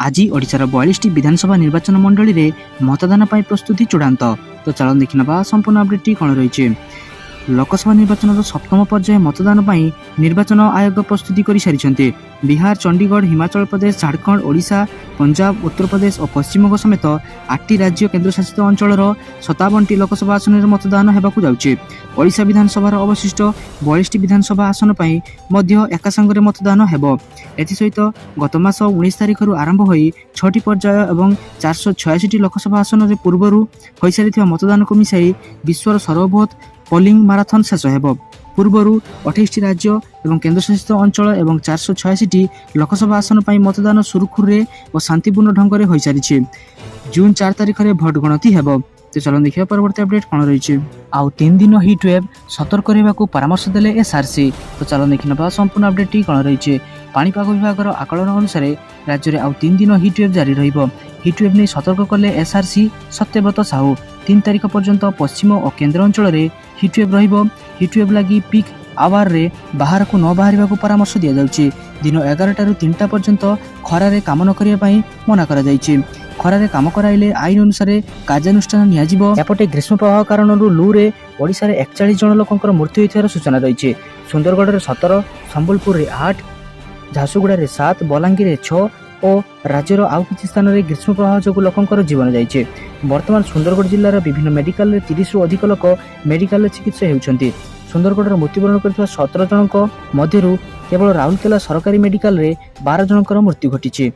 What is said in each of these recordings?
आज ओडिशार 42टी विधानसभा निर्वाचन मंडली रे मतदान पाई प्रस्तुति चूड़ांत। तो चलो देखा संपूर्ण अपडेट कौन रही। लोकसभा निर्वाचन सप्तम पर्याय मतदान पाई निर्वाचन आयोग प्रस्तुति कर सारी। बिहार, चंडीगढ़, हिमाचल प्रदेश, झारखंड, ओडिशा, पंजाब, उत्तर प्रदेश और पश्चिमबंग समेत 8टी राज्य केन्द्रशासित अंचल 57टी लोकसभा आसन में मतदान होगाकू जाउछि। ओडिशा विधानसभा अवशिष्ट 42टी विधानसभा आसन पाई मध्य एका संगे मतदान हेबो। एथिसहित गत मास 19 तारिख आरंभ होई 6टी पर्याय और 486टी लोकसभा आसन पूर्व हो सारी मतदान को मिसाई विश्वर सर्वबृहत पोलिंग माराथन शेष हेबो। पूर्वर 28टी राज्य और केन्द्रशासित अंचल और 486टी लोकसभा आसन पर मतदान सुरुखुर और शांतिपूर्ण ढंग से हो सारी। जून 4 तारिख में भोट गणति हेबो। तो चलो देखिए परवर्ती अपडेट कौन रही। आउ 3 दिन हिट वेव सतर्क रहा परामर्श देले एसआरसी। तो चलो देखा संपूर्ण अपडेट कौन रही। पाणीपाग विभाग आकलन अनुसार राज्य में आउ 3 दिन हिट वेव जारी रहिबो। हिट वेव नहीं सतर्क कले एसआरसी सत्यव्रत साहू। 3 तारिख पर्यंत पश्चिम और केन्द्र अंचल में हिट वेव रहिबो। हिट वेव लगी पीक आवर रे बाहर को न बाहर परामर्श दि जाउछि। दिन 11 ରୁ 3टा पर्यंत खरारे काम न करिया पई मना करा जाइछि। खरारे काम कराइले आईन अनुसार कार्यानुष्ठान नियाजिबो। एपटे ग्रीष्म प्रवाह कारण लू रे ओडिशा रे 41 जन लोकंकर मृत्यु होइथिबार सूचना रहिछि। सुंदरगढ़ रे 17, संबलपुर रे 8, झारसुगुड़ा रे 7, बलांगीर रे 6 और राज्यर आउ किछि स्थान रे ग्रीष्म प्रवाह जोगु लोकंकर जीवन जाइछि। वर्तमान सुंदरगढ़ जिल्लार विभिन्न मेडिकल रे 30 रु अधिक लोक मेडिकल रे चिकित्सा हेउछन्ति। सुंदरगढ़ मृत्युवरण करथिबा 17 जनक मध्यरु केवल राउरकेला सरकारी मेडिकल रे 12 जनकर मृत्यु घटिछि।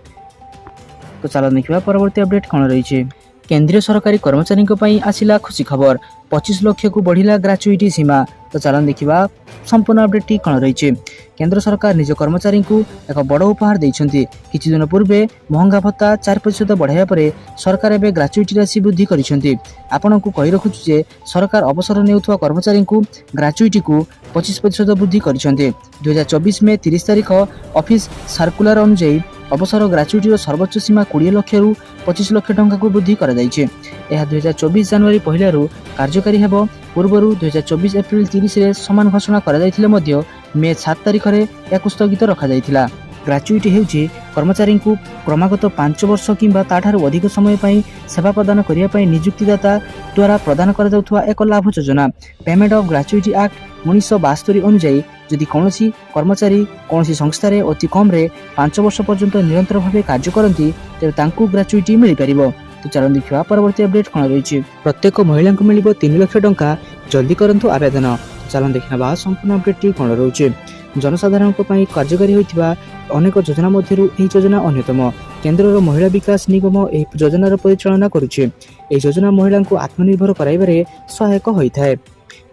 तो चलो देखा परवर्ती अपडेट कौन रही। केंद्रीय सरकारी कर्मचारी आसिला खुशी खबर। 25 लाख को बढ़िला ग्राच्युटी सीमा। तो चलो देखा संपूर्ण अपडेट कौन रही। केंद्र सरकार निज कर्मचारी को एक बड़ उपहार देइछन्ति। किछि दिन पूर्वे महंगा भत्ता 4% बढ़ाया पर सरकार एवं ग्राच्युटी राशि वृद्धि करिसेंति। आपन को कहि रखुछु जे सरकार अवसर नेउथवा कर्मचारी को ग्राच्युटी को 25% वृद्धि करिसेंति। 2024 में 30 तारिख ऑफिस सर्कुलर अनुसार अवसर ग्राच्युटी सर्वोच्च सीमा 20 लाख रु 25 लाख टंका को वृद्धि करा जाइछे। यह 2024 जनवरी पहिला रु कार्यकारी हेबो। पूर्वर 2024 एप्रिल 30 रे समान घोषणा करा जाइथिले मध्य मे 7 तारिख रे याकु स्थगित रखा जाइथिला। ग्राच्युटी हेउछि कर्मचारी को क्रमागत 5 वर्ष किंबा ताठारु अधिक समय पई सेवा प्रदान करिया पई नियुक्तिदाता द्वारा प्रदान करा जाउथवा एक लाभ योजना। पेमेंट ऑफ ग्राच्युटी एक्ट 1972 अनुसार यदि कौनसी कर्मचारी कौनसी संस्थारे अति कम रे 5 वर्ष पर्यंत निरंतर भाव कार्य करती तेरे तांकु ग्राच्युटी मिल पारिबो। तो चलो देखा परवर्ती अपडेट कौन रही। प्रत्येक महिला को मिलिबो 3 लाख टंका। जल्दी करंतु आवेदन। चलो देखा संपूर्ण अपडेट कौन रही। जनसाधारण कार्यकारी होइथिबा अनेक योजना मध्यरु एही योजना अन्यतम। केंद्रर महिला विकास निगम एही योजनार परिचालना करुछि। एही योजना महिला को आत्मनिर्भर कराइबारे सहायक होइथाय।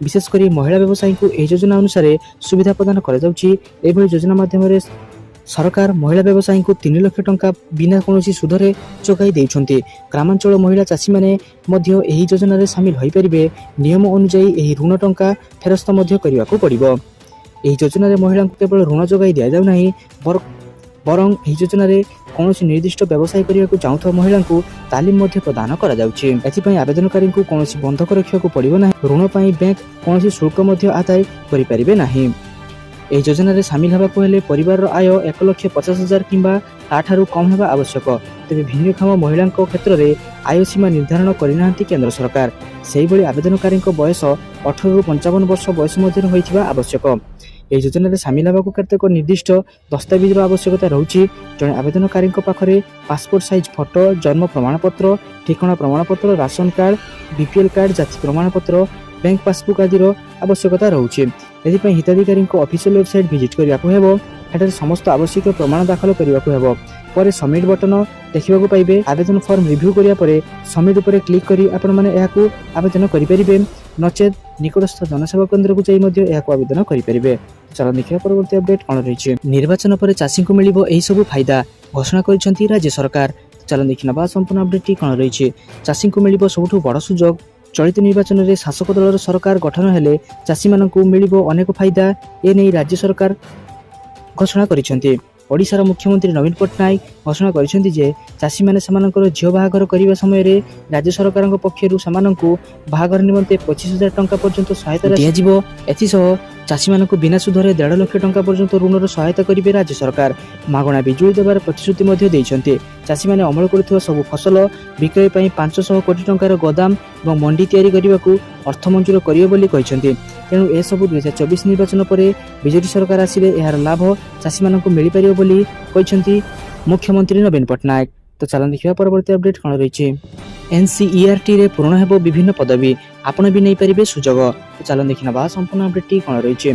विशेषकर महिला व्यवसायी को एही योजना अनुसार सुविधा प्रदान करा जाउछि। एभली योजना माध्यम सरकार महिला व्यवसायी को 3 लाख टंका बिना कोनोसी सुधरे जोगाई देउछन्ति। ग्रामांचल महिला चाषी माने मध्य एही योजना रे शामिल होई परिबे। नियम अनुसार एही ऋण टंका फेरस्त मध्य करिवाको पड़िबो। एही योजना रे महिला को केवल ऋण जोगाई दिया जाउ नाही बरং एही योजना रे कौनसी निर्दिष्ट व्यवसाय करने को चाहूथवा महिला को तालीम मध्य प्रदान करा जाउछि। एथिपई आवेदनकारी को कौनसी बंधक रखिया को पड़िबो नाही। ऋण पाई बैंक कौनसी शुल्क मध्य आदाय करि परिबे नाही। एही योजना रे शामिल हेबाको हेले परिवार आय 1,50,000 किंबा ताठारु कम हेबा आवश्यक। तेबे भिन्नक्षम महिला क्षेत्र में आय सीमा निर्धारण करिनांती केंद्र सरकार। सेही भली आवेदनकारी बयस 18 रु 55 वर्ष बयस मध्य होइथिबा आवश्यक। एही योजना रे शामिल हेबाको केतेक निर्दिष्ट दस्तावेज आवश्यकता रहुछि। जणे आवेदनकारी पाखरे पासपोर्ट साइज फोटो, जन्म प्रमाणपत्र, ठिकाना प्रमाणपत्र, राशन कार्ड, बीपीएल कार्ड, जाति प्रमाणपत्र, बैंक पासबुक आदि आवश्यकता रहुछि। एथिपई हिताधिकारी ऑफिशियल वेबसाइट विजिट करियाको हेबो। एठारे समस्त आवश्यक प्रमाण दाखल करियाको हेबो। परे सबमिट बटन देखिबाको पाइबे। आवेदन फॉर्म रिव्यू करिया परे सबमिट उपरे क्लिक करी आपण माने एहाकू आवेदन करि परिबे। नचेत निकटस्थ जनसेवा केंद्र को जाई मध्ये एहाकू आवेदन करि परिबे। चलो देखिया परवर्ती अपडेट कोन रहिछि। निर्वाचन पर चाषी को मिलिबो एही सब फायदा घोषणा करिसंती राज्य सरकार। चलो देखिनबा संपूर्ण अपडेट कोन रहिछि। चाषी को मिलिबो सबठु बड़ सुजोग। चलित निर्वाचन में शासक दलर सरकार गठन हेले चाषी मानकु मिलिबो अनेक फायदा। ए नै राज्य सरकार घोषणा करिसंती। ओडिशार मुख्यमंत्री नवीन पट्टनायक घोषणा करिसंती जे चाषी माने समानकर झियो बाहागर करिबा समय रे राज्य सरकारक पक्षरु समानकु बाहागर निमंते 25,000 टंका पर्यंत सहायता दिया जिवो। एथिसह ଚାଷୀମାନଙ୍କୁ ବିନା ସୁଧରେ 1.5 ଲକ୍ଷ ଟଙ୍କା ପର୍ଯ୍ୟନ୍ତ ଋଣର ସହାୟତା କରିବେ ରାଜ୍ୟ ସରକାର। ମାଗଣା ବିଜୁଳି ଦେବାର ପ୍ରତିଶ୍ରୁତି ମଧ୍ୟ ଦେଇଛନ୍ତି। ଚାଷୀମାନେ ଅମଳ କରୁଥିବା ସବୁ ଫସଲ ବିକ୍ରୟ ପାଇଁ 500 କୋଟି ଟଙ୍କାର ଗୋଦାମ ଏବଂ ମଣ୍ଡି ତିଆରି କରିବାକୁ ଅର୍ଥ ମଞ୍ଜୁର କରିବେ ବୋଲି କହିଛନ୍ତି। ତେଣୁ ଏସବୁ 2024 ନିର୍ବାଚନ ପରେ ବିଜେଡି ସରକାର ଆସିଲେ ଏହାର ଲାଭ ଚାଷୀମାନଙ୍କୁ ମିଳିପାରିବ ବୋଲି କହିଛନ୍ତି ମୁଖ୍ୟମନ୍ତ୍ରୀ ନବୀନ ପଟ୍ଟନାୟକ। ତ ଚାଲନ୍ତୁ ଦେଖିବା ପରବର୍ତ୍ତୀ ଅପଡେଟ୍ କ'ଣ ରହିଛି। NCERTରେ ପୂରଣ ହେବ ବିଭିନ୍ନ ପଦବୀ, ଆପଣ ବି ନେଇପାରିବେ ସୁଯୋଗ। ତ ଚାଲନ୍ତୁ ଦେଖିନେବା ସମ୍ପୂର୍ଣ୍ଣ ଅପଡେଟ୍ଟି କ'ଣ ରହିଛି।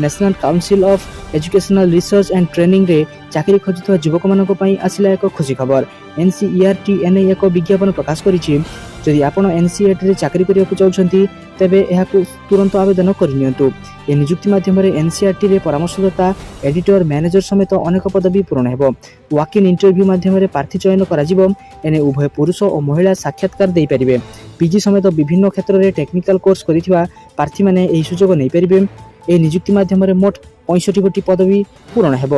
National council of educational research and ଟ୍ରେନିଂରେ ଚାକିରି ଖୋଜୁଥିବା ଯୁବକମାନଙ୍କ ପାଇଁ ଆସିଲା ଏକ ଖୁସି ଖବର। NCERT ଏନେଇ ଏକ ବିଜ୍ଞାପନ ପ୍ରକାଶ କରିଛି। ଯଦି ଆପଣ NCERTରେ ଚାକିରି କରିବାକୁ ଚାହୁଁଛନ୍ତି ତେବେ ଏହାକୁ ତୁରନ୍ତ ଆବେଦନ କରିନିଅନ୍ତୁ। ଏ ନିଯୁକ୍ତି ମାଧ୍ୟମରେ NCERTରେ ପରାମର୍ଶଦାତା, ଏଡିଟର, ମ୍ୟାନେଜର ସମେତ ଅନେକ ପଦବୀ ପୂରଣ ହେବ। ୱାକ୍ ଇନ୍ ଇଣ୍ଟରଭ୍ୟୁ ମାଧ୍ୟମରେ ପ୍ରାର୍ଥୀ ଚୟନ କରାଯିବ। ଏନେ ଉଭୟ ପୁରୁଷ ଓ ମହିଳା ସାକ୍ଷାତକାର ଦେଇପାରିବେ। ପିଜି ସମେତ ବିଭିନ୍ନ କ୍ଷେତ୍ରରେ ଟେକ୍ନିକାଲ କୋର୍ସ କରିଥିବା ପ୍ରାର୍ଥୀମାନେ ଏହି ସୁଯୋଗ ନେଇପାରିବେ। ଏହି ନିଯୁକ୍ତି ମାଧ୍ୟମରେ ମୋଟ 65 ଗୋଟି ପଦବୀ ପୂରଣ ହେବ।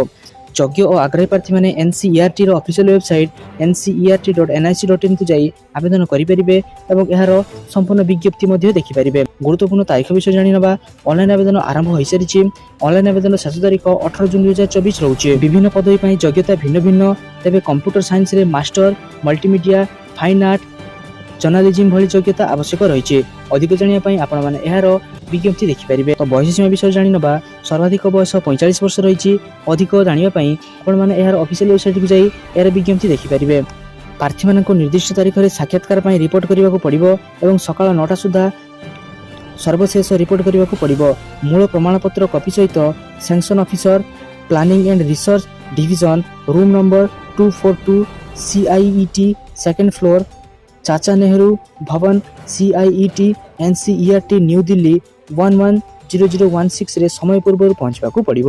ଯୋଗ୍ୟ ଓ ଆଗ୍ରହୀ ପ୍ରାର୍ଥୀମାନେ NCERTର ଅଫିସିଆଲ ୱେବସାଇଟ୍ ncert.nic.in କୁ ଯାଇ ଆବେଦନ କରିପାରିବେ ଏବଂ ଏହାର ସମ୍ପୂର୍ଣ୍ଣ ବିଜ୍ଞପ୍ତି ମଧ୍ୟ ଦେଖିପାରିବେ। ଗୁରୁତ୍ୱପୂର୍ଣ୍ଣ ତାରିଖ ବିଷୟ ଜାଣିନେବା। ଅନଲାଇନ୍ ଆବେଦନ ଆରମ୍ଭ ହୋଇସାରିଛି। ଅନଲାଇନ୍ ଆବେଦନ ଶେଷ ତାରିଖ 18 ଜୁନ୍ 2024 ରହୁଛି। ବିଭିନ୍ନ ପଦବୀ ପାଇଁ ଯୋଗ୍ୟତା ଭିନ୍ନ ଭିନ୍ନ। ତେବେ କମ୍ପ୍ୟୁଟର ସାଇନ୍ସରେ master, multimedia, fine art, journalism ଭଳି ଯୋଗ୍ୟତା ଆବଶ୍ୟକ ରହିଛି। ଅଧିକ ଜାଣିବା ପାଇଁ ଆପଣମାନେ ଏହାର ବିଜ୍ଞପ୍ତି ଦେଖିପାରିବେ। ତ ବୟସ ସୀମା ବିଷୟରେ ଜାଣିନେବା। ସର୍ବାଧିକ ବୟସ 45 ବର୍ଷ ରହିଛି। ଅଧିକ ଜାଣିବା ପାଇଁ ଆପଣମାନେ ଏହାର ଅଫିସିଆଲ ୱେବସାଇଟକୁ ଯାଇ ଏହାର ବିଜ୍ଞପ୍ତି ଦେଖିପାରିବେ। ପ୍ରାର୍ଥୀମାନଙ୍କୁ ନିର୍ଦ୍ଦିଷ୍ଟ ତାରିଖରେ ସାକ୍ଷାତକାର ପାଇଁ ରିପୋର୍ଟ କରିବାକୁ ପଡ଼ିବ ଏବଂ ସକାଳ 9ଟା ସୁଦ୍ଧା ସର୍ବଶେଷ ରିପୋର୍ଟ କରିବାକୁ ପଡ଼ିବ। ମୂଳ ପ୍ରମାଣପତ୍ର କପି ସହିତ section officer, planning and research division, room number 242, CIET, second floor, Chacha Nehru Bhavan, CIET, NCERT, new Delhi 110016ରେ ସମୟ ପୂର୍ବରୁ ପହଞ୍ଚିବାକୁ ପଡ଼ିବ।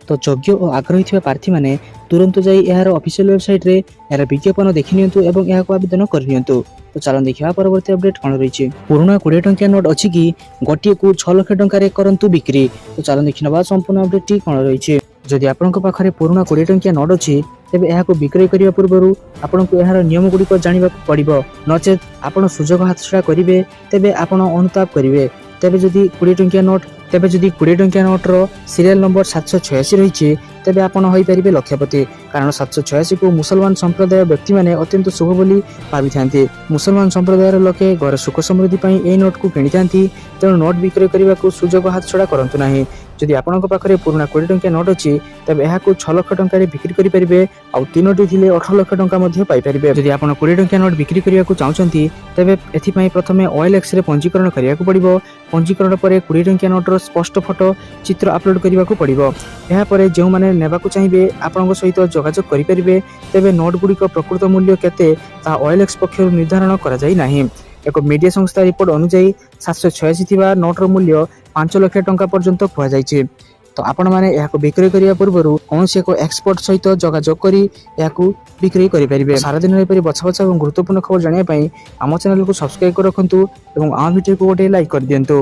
ତ ଯୋଗ୍ୟ ଓ ଆଗ୍ରହୀ ଥିବା ପ୍ରାର୍ଥୀମାନେ ତୁରନ୍ତ ଯାଇ ଏହାର ଅଫିସିଆଲ ୱେବସାଇଟ୍ରେ ଏହାର ବିଜ୍ଞାପନ ଦେଖିନିଅନ୍ତୁ ଏବଂ ଏହାକୁ ଆବେଦନ କରିନିଅନ୍ତୁ। ତ ଚାଲନ୍ତୁ ଦେଖିବା ପରବର୍ତ୍ତୀ ଅପଡେଟ୍ କ'ଣ ରହିଛି। ପୁରୁଣା 20 ଟଙ୍କିଆ ନୋଟ୍ ଅଛି କି ଗୋଟିଏକୁ 6 ଲକ୍ଷ ଟଙ୍କାରେ କରନ୍ତୁ ବିକ୍ରି। ତ ଚାଲନ୍ତୁ ଦେଖିନେବା ସମ୍ପୂର୍ଣ୍ଣ ଅପଡେଟ୍ଟି କ'ଣ ରହିଛି। ଯଦି ଆପଣଙ୍କ ପାଖରେ ପୁରୁଣା 20 ଟଙ୍କିଆ ନୋଟ୍ ଅଛି ତେବେ ଏହାକୁ ବିକ୍ରୟ କରିବା ପୂର୍ବରୁ ଆପଣଙ୍କୁ ଏହାର ନିୟମଗୁଡ଼ିକ ଜାଣିବାକୁ ପଡ଼ିବ। ନଚେତ୍ ଆପଣ ସୁଯୋଗ ହାତଛଡ଼ା କରିବେ ତେବେ ଆପଣ ଅନୁତାପ କରିବେ। ତେବେ ଯଦି 20 ଟଙ୍କିଆ ନୋଟ୍ର ସିରିଆଲ ନମ୍ବର 786 ରହିଛି ତେବେ ଆପଣ ହୋଇପାରିବେ ଲକ୍ଷପତି। କାରଣ 786କୁ ମୁସଲମାନ ସମ୍ପ୍ରଦାୟ ବ୍ୟକ୍ତିମାନେ ଅତ୍ୟନ୍ତ ଶୁଭ ବୋଲି ଭାବିଥାନ୍ତି। ମୁସଲମାନ ସମ୍ପ୍ରଦାୟର ଲୋକେ ଘର ସୁଖ ସମୃଦ୍ଧି ପାଇଁ ଏହି ନୋଟ୍କୁ କିଣିଥାନ୍ତି। ତେଣୁ ନୋଟ୍ ବିକ୍ରୟ କରିବାକୁ ସୁଯୋଗ ହାତଛଡ଼ା କରନ୍ତୁ ନାହିଁ। ଯଦି ଆପଣଙ୍କ ପାଖରେ ପୁରୁଣା 20 ଟଙ୍କିଆ ନୋଟ୍ ଅଛି ତେବେ ଏହାକୁ 6 ଲକ୍ଷ ଟଙ୍କାରେ ବିକ୍ରି କରିପାରିବେ ଆଉ 3ଟି ଥିଲେ 18 ଲକ୍ଷ ଟଙ୍କା ମଧ୍ୟ ପାଇପାରିବେ। ଯଦି ଆପଣ 20 ଟଙ୍କିଆ ନୋଟ୍ ବିକ୍ରି କରିବାକୁ ଚାହୁଁଛନ୍ତି ତେବେ ଏଥିପାଇଁ ପ୍ରଥମେ OLXରେ ପଞ୍ଜୀକରଣ କରିବାକୁ ପଡ଼ିବ। ପଞ୍ଜୀକରଣ ପରେ 20 ଟଙ୍କିଆ ନୋଟ୍ର ସ୍ପଷ୍ଟ ଫଟୋ ଚିତ୍ର ଅପଲୋଡ୍ କରିବାକୁ ପଡ଼ିବ। ଏହାପରେ ଯେଉଁମାନେ ନେବାକୁ ଚାହିଁବେ ଆପଣଙ୍କ ସହିତ ଯୋଗାଯୋଗ କରିପାରିବେ। ତେବେ ନୋଟ୍ ଗୁଡ଼ିକ ପ୍ରକୃତ ମୂଲ୍ୟ କେତେ ତାହା OLX ପକ୍ଷରୁ ନିର୍ଦ୍ଧାରଣ କରାଯାଇ ନାହିଁ। ଏକ ମିଡିଆ ସଂସ୍ଥା ରିପୋର୍ଟ ଅନୁଯାୟୀ 786 ଥିବା ନୋଟ୍ର ମୂଲ୍ୟ 5 ଲକ୍ଷ ଟଙ୍କା ପର୍ଯ୍ୟନ୍ତ କୁହାଯାଇଛି। ତ ଆପଣମାନେ ଏହାକୁ ବିକ୍ରୟ କରିବା ପୂର୍ବରୁ କୌଣସି ଏକ ଏକ୍ସପର୍ଟ ସହିତ ଯୋଗାଯୋଗ କରି ଏହାକୁ ବିକ୍ରୟ କରିପାରିବେ। ସାରାଦିନରେ ଏପରି ବଛା ବଛା ଏବଂ ଗୁରୁତ୍ୱପୂର୍ଣ୍ଣ ଖବର ଜାଣିବା ପାଇଁ ଆମ ଚ୍ୟାନେଲକୁ ସବସ୍କ୍ରାଇବ କରି ରଖନ୍ତୁ ଏବଂ ଆମ ଭିଡ଼ିଓକୁ ଗୋଟେ ଲାଇକ୍ କରିଦିଅନ୍ତୁ।